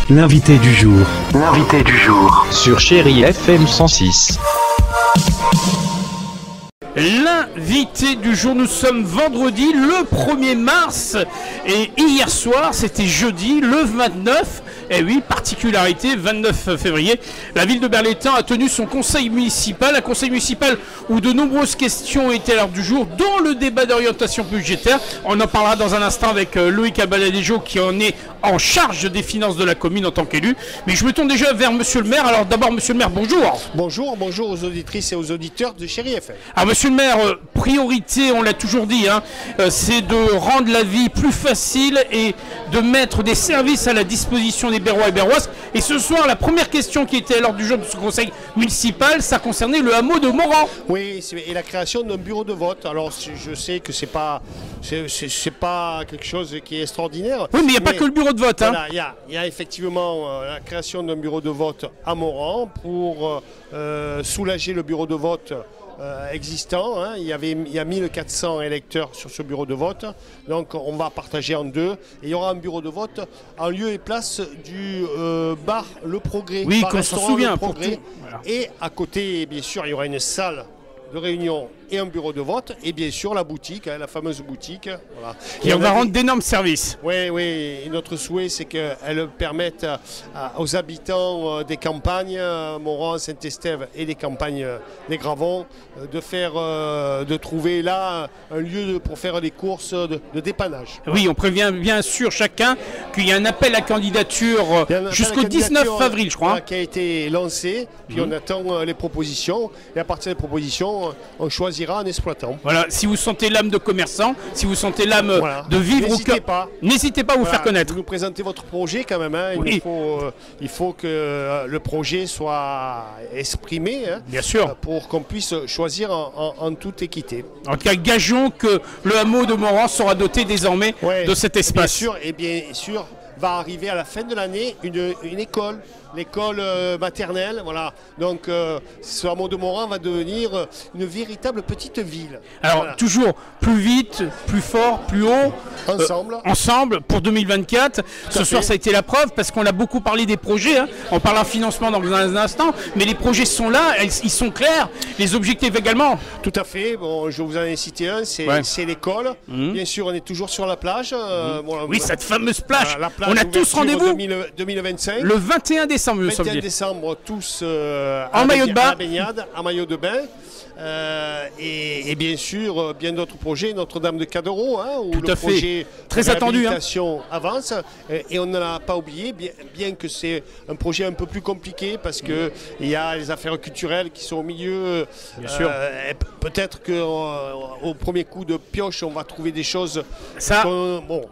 L'invité du jour. L'invité du jour. Sur Chérie FM 106. L'invité du jour, nous sommes vendredi le 1er mars et hier soir c'était jeudi le 29. Et oui, particularité, 29 février, la ville de Berlétan a tenu son conseil municipal, un conseil municipal où de nombreuses questions étaient à l'ordre du jour, dont le débat d'orientation budgétaire. On en parlera dans un instant avec Loïc Abaladejo qui en est en charge des finances de la commune en tant qu'élu. Mais je me tourne déjà vers monsieur le maire. Alors d'abord monsieur le maire, bonjour. Bonjour aux auditrices et aux auditeurs de Chérie FM. Alors monsieur le maire, priorité, on l'a toujours dit, c'est de rendre la vie plus facile et de mettre des services à la disposition des Berrois et Berroises. Et ce soir, la première question qui était à l'ordre du jour de ce conseil municipal, ça concernait le hameau de Moran. Oui, et la création d'un bureau de vote. Alors je sais que c'est pas quelque chose qui est extraordinaire. Oui, mais il n'y a pas que le bureau de vote. Voilà, il y a effectivement la création d'un bureau de vote à Moran pour soulager le bureau de vote existant. Il y a 1400 électeurs sur ce bureau de vote, donc on va partager en deux et il y aura un bureau de vote en lieu et place du bar Le Progrès. Oui, qu'on s'en souvient. Le Progrès. Voilà. Et à côté, bien sûr, il y aura une salle de réunion et un bureau de vote, et bien sûr la boutique, la fameuse boutique. Voilà. Et on va rendre d'énormes services. Oui, et notre souhait, c'est qu'elle permette aux habitants des campagnes, Moran, Saint-Estève et des campagnes des Gravons, de trouver là un lieu pour faire des courses de dépannage. Oui, on prévient bien sûr chacun qu'il y a un appel à candidature jusqu'au 19 avril, je crois. Qui a été lancé, puis on attend les propositions, et à partir des propositions, on choisira un exploitant. Voilà, si vous sentez l'âme de commerçant, si vous sentez l'âme de vivre au cœur, n'hésitez pas à vous faire connaître. Vous nous présentez votre projet quand même. Oui. Il faut que le projet soit exprimé. Bien sûr. Pour qu'on puisse choisir en toute équité. En tout cas, gageons que le hameau de Moran sera doté désormais de cet espace. Bien sûr, va arriver à la fin de l'année une école. L'école maternelle, voilà. Donc ce hameau de Moran va devenir une véritable petite ville. Alors voilà. Toujours plus vite, plus fort, plus haut. Ensemble pour 2024. Ce soir ça a été la preuve parce qu'on a beaucoup parlé des projets. On parlera financement dans un instant, mais les projets sont là, ils sont clairs. Les objectifs également. Tout à fait. Bon, je vous en ai cité un, c'est l'école. Bien sûr, on est toujours sur la plage. Oui, cette fameuse plage. La plage on a tous rendez-vous 2025. Le 21 décembre. 21 décembre, tous en maillot de bain. À la baignade, en maillot de bain. Et bien sûr, bien d'autres projets, Notre-Dame de Cadereau, où tout le projet très de attendu, réhabilitation avance. Et on ne l'a pas oublié, bien que c'est un projet un peu plus compliqué parce qu'il y a les affaires culturelles qui sont au milieu. Bien sûr. Peut-être qu'au premier coup de pioche, on va trouver des choses. Ça,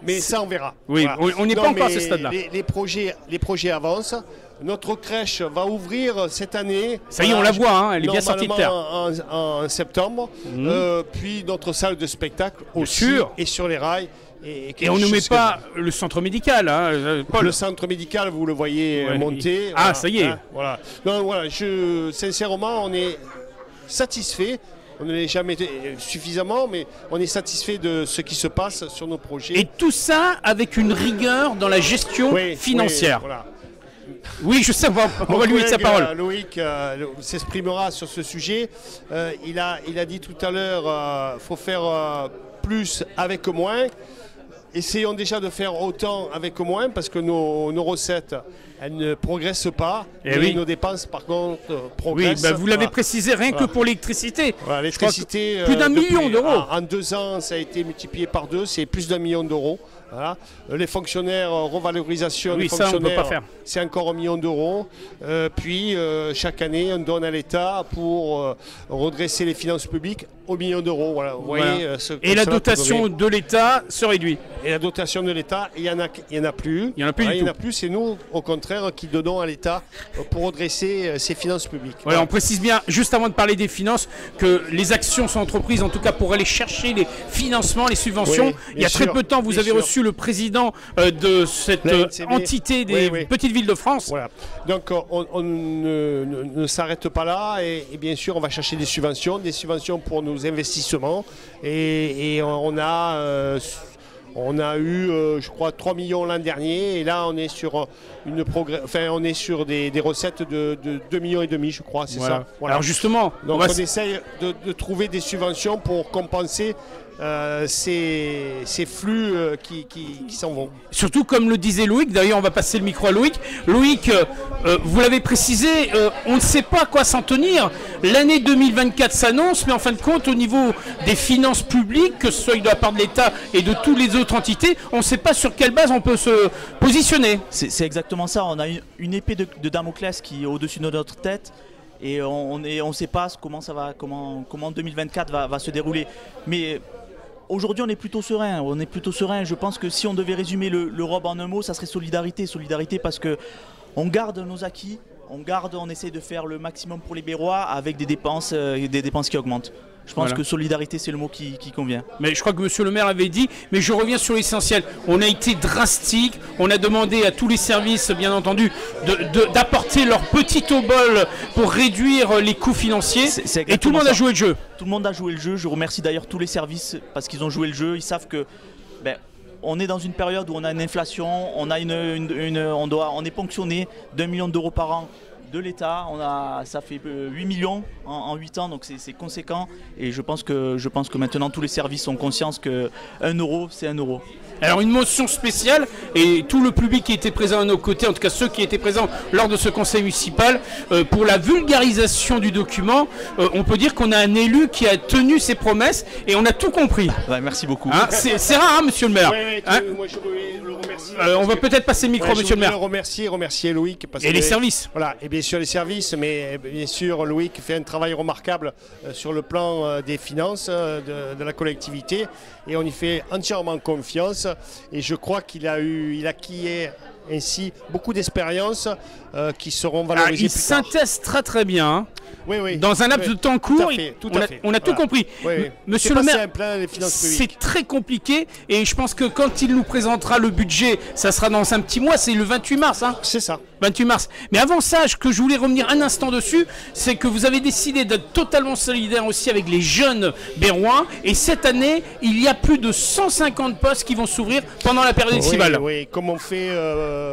mais ça, on verra. Oui, voilà. On n'est pas encore à ce stade-là. Les projets avancent. Notre crèche va ouvrir cette année. Ça y est, on la voit, elle est bien sortie de terre. En septembre. Puis notre salle de spectacle aussi est sur les rails. Et on ne met pas le centre médical. Le centre médical, vous le voyez monter. Ah, ça y est. Voilà. Donc voilà, sincèrement, on est satisfait. On ne l'est jamais suffisamment, mais on est satisfait de ce qui se passe sur nos projets. Et tout ça avec une rigueur dans la gestion financière. Voilà. Oui, je sais, on va lui mettre sa parole. Loïc s'exprimera sur ce sujet. Il a dit tout à l'heure, faut faire plus avec moins. Essayons déjà de faire autant avec moins parce que nos recettes, elles ne progressent pas. Et nos dépenses, par contre, progressent. Oui, vous l'avez précisé, rien que pour l'électricité. Voilà, l'électricité, plus d'1 million d'euros. En 2 ans, ça a été multiplié par 2, c'est plus d'1 million d'euros. Voilà. Les fonctionnaires, revalorisation des fonctionnaires, ça, on peut pas faire. C'est encore 1 million d'euros. Puis, chaque année, on donne à l'État pour redresser les finances publiques au million d'euros. Voilà. Vous voyez, et la dotation de l'État se réduit. Et la dotation de l'État, il n'y en a plus. Il n'y en a plus du tout. Il n'y en a plus, c'est nous, au contraire, qui donnons à l'État pour redresser ses finances publiques. Voilà, on précise bien, juste avant de parler des finances, que les actions sont entreprises, en tout cas pour aller chercher les financements, les subventions. Il y a très peu de temps, vous avez reçu le président de cette entité des petites villes de France. Voilà. Donc on ne s'arrête pas là et bien sûr on va chercher des subventions pour nos investissements et on a On a eu, je crois, 3 millions l'an dernier. Et là, on est sur, on est sur des recettes de 2,5 millions, je crois. C'est ça. Voilà. Alors justement, donc on essaye de trouver des subventions pour compenser ces flux qui s'en vont. Surtout comme le disait Loïc, d'ailleurs on va passer le micro à Loïc. Loïc, vous l'avez précisé, on ne sait pas à quoi s'en tenir. L'année 2024 s'annonce, mais en fin de compte au niveau des finances publiques, que ce soit de la part de l'État et de toutes les autres entités, on ne sait pas sur quelle base on peut se positionner. C'est exactement ça, on a une épée de Damoclès qui est au-dessus de notre tête. Et on ne sait pas comment 2024 va se dérouler. Mais aujourd'hui, on est plutôt serein. Je pense que si on devait résumer l'Europe en un mot, ça serait solidarité. Solidarité parce qu'on garde nos acquis, on essaie de faire le maximum pour les Bérois avec des dépenses qui augmentent. Je pense que solidarité, c'est le mot qui convient. Mais je crois que monsieur le maire l'avait dit, mais je reviens sur l'essentiel. On a été drastique, on a demandé à tous les services, bien entendu, d'apporter leur petit obol pour réduire les coûts financiers. Et tout le monde a joué le jeu. Tout le monde a joué le jeu. Je remercie d'ailleurs tous les services parce qu'ils ont joué le jeu. Ils savent que on est dans une période où on a une inflation, on est ponctionné d'1 million d'euros par an de l'État, ça fait 8 millions en 8 ans, donc c'est conséquent. Et je pense que maintenant tous les services ont conscience que 1 euro, c'est 1 euro. Alors une mention spéciale, et tout le public qui était présent à nos côtés, en tout cas ceux qui étaient présents lors de ce conseil municipal, pour la vulgarisation du document, on peut dire qu'on a un élu qui a tenu ses promesses et on a tout compris. Ouais, merci beaucoup. Hein, c'est rare, hein, monsieur le maire. Moi je le remercie. On va peut-être passer le micro, monsieur le maire. Remercier Loïc. Et les services. Voilà, et bien sûr les services, mais bien sûr Loïc fait un travail remarquable sur le plan des finances de la collectivité et on y fait entièrement confiance. Et je crois qu'il a acquis ainsi beaucoup d'expériences qui seront valorisées plus tard. Il synthèse très bien. Hein. Oui. Dans un laps de temps court, on a tout compris. Oui. Monsieur le maire, c'est très compliqué et je pense que quand il nous présentera le budget, ça sera dans un petit mois, c'est le 28 mars. Hein. C'est ça. 28 mars. Mais avant ça, ce que je voulais revenir un instant dessus, c'est que vous avez décidé d'être totalement solidaire aussi avec les jeunes Bérois. Et cette année, il y a plus de 150 postes qui vont s'ouvrir pendant la période estivale. Oui, comme on fait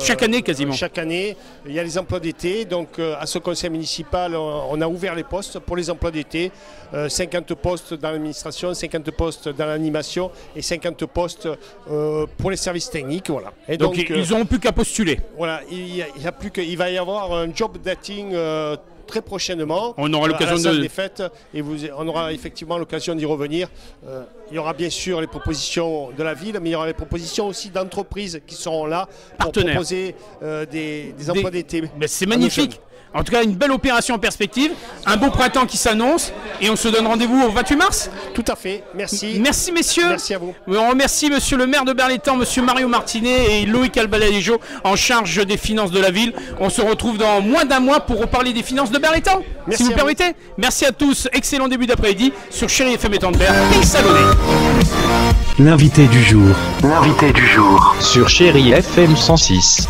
chaque année quasiment. Chaque année, il y a les emplois d'été. Donc à ce conseil municipal, on a ouvert les postes pour les emplois d'été. 50 postes dans l'administration, 50 postes dans l'animation et 50 postes pour les services techniques. Voilà. Et donc ils n'auront plus qu'à postuler. Voilà, il va y avoir un job dating très prochainement. On aura l'occasion des fêtes et on aura effectivement l'occasion d'y revenir. Il y aura bien sûr les propositions de la ville, mais il y aura les propositions aussi d'entreprises qui seront là pour proposer des emplois d'été. C'est magnifique. En tout cas, une belle opération en perspective, un beau printemps qui s'annonce et on se donne rendez-vous au 28 mars. Tout à fait, merci. Merci messieurs. Merci à vous. On remercie monsieur le maire de Berlétan, monsieur Mario Martinet et Loïc Albaladejo en charge des finances de la ville. On se retrouve dans moins d'un mois pour reparler des finances de Berlétan, si vous permettez. Merci à tous, excellent début d'après-midi sur Chérie FM Étendebert et Salonné. L'invité du jour sur Chérie FM 106.